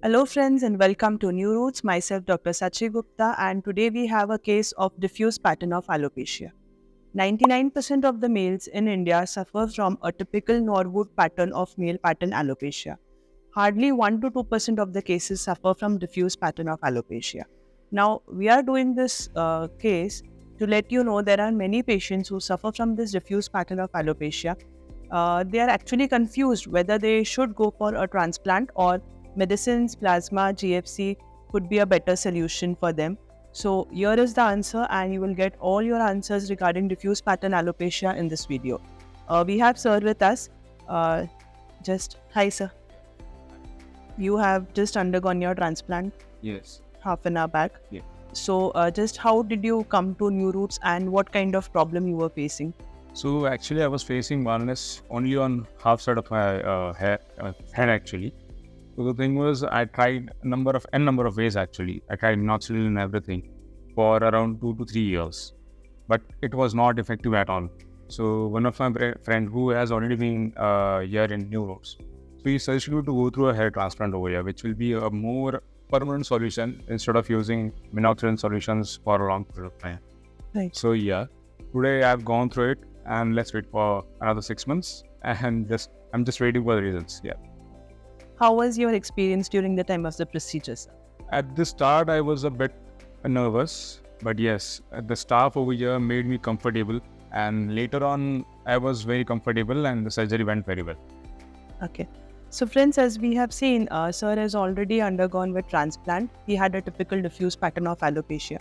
Hello friends and welcome to New Roots. Myself Dr. Sachi Gupta, and today we have a case of diffuse pattern of alopecia. 99% of the males in India suffer from a typical Norwood pattern of male pattern alopecia. Hardly 1 to 2% of the cases suffer from diffuse pattern of alopecia. Now, we are doing this case to let you know there are many patients who suffer from this diffuse pattern of alopecia. They are actually confused whether they should go for a transplant or medicines, plasma, GFC could be a better solution for them. So here is the answer, and you will get all your answers regarding diffuse pattern alopecia in this video. We have sir with us. Uh, just hi sir. You have just undergone your transplant Yes. half an hour back. Yeah. So just how did you come to New Roots and what kind of problem you were facing? So actually, I was facing baldness only on half side of my head actually. So the thing was, I tried n number of ways actually. I tried minoxidil and everything for around 2 to 3 years, but it was not effective at all. So one of my friend who has already been here in New Roads, so he suggested me to go through a hair transplant over here, which will be a more permanent solution instead of using minoxidil solutions for a long period of time. Right. So yeah, today I've gone through it, and let's wait for another 6 months, and I'm just waiting for the results. Yeah. How was your experience during the time of the procedure, sir? At the start, I was a bit nervous, but yes, the staff over here made me comfortable, and later on, I was very comfortable, and the surgery went very well. Okay. So friends, as we have seen, sir has already undergone with transplant. He had a typical diffuse pattern of alopecia.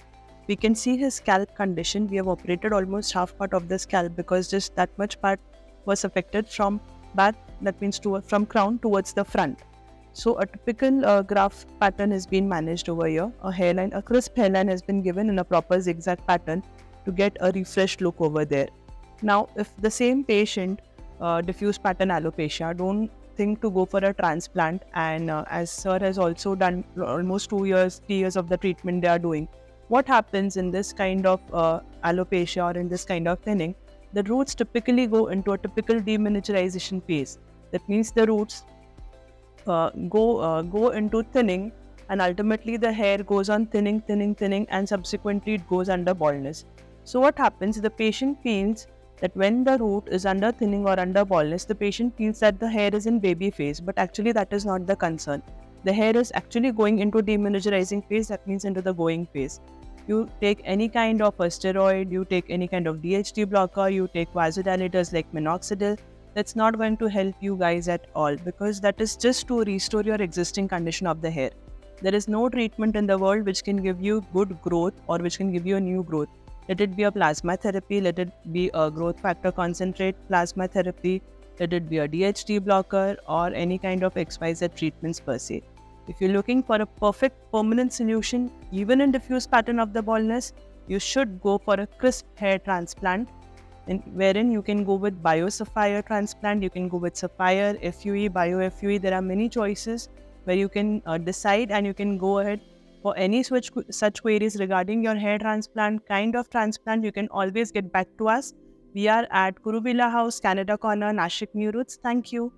We can see his scalp condition. We have operated almost half part of the scalp because just that much part was affected from back, that means from crown towards the front. So a typical graft pattern has been managed over here. A crisp hairline has been given in a proper zigzag pattern to get a refreshed look over there. Now, if the same patient, diffuse pattern alopecia, don't think to go for a transplant, and as sir has also done almost 2 years, 3 years of the treatment they are doing, what happens in this kind of alopecia or in this kind of thinning? The roots typically go into a typical deminiaturization phase. That means the roots go into thinning, and ultimately the hair goes on thinning, and subsequently it goes under baldness. So what happens? The patient feels that when the root is under thinning or under baldness, the patient feels that the hair is in baby phase, but actually that is not the concern. The hair is actually going into deminiaturizing phase, that means into the going phase. You take any kind of a steroid, you take any kind of DHT blocker, you take vasodilators like minoxidil, that's not going to help you guys at all, because that is just to restore your existing condition of the hair. There is no treatment in the world which can give you good growth or which can give you a new growth. Let it be a plasma therapy, let it be a growth factor concentrate plasma therapy, let it be a DHT blocker or any kind of XYZ treatments per se. If you're looking for a perfect permanent solution, even in diffuse pattern of the baldness, you should go for a crisp hair transplant, wherein you can go with Bio-Sapphire transplant, you can go with Sapphire, FUE, Bio-FUE. There are many choices where you can decide, and you can go ahead for any such queries regarding your hair transplant, kind of transplant. You can always get back to us. We are at Kuruvilla House, Canada Corner, Nashik, New Roots. Thank you.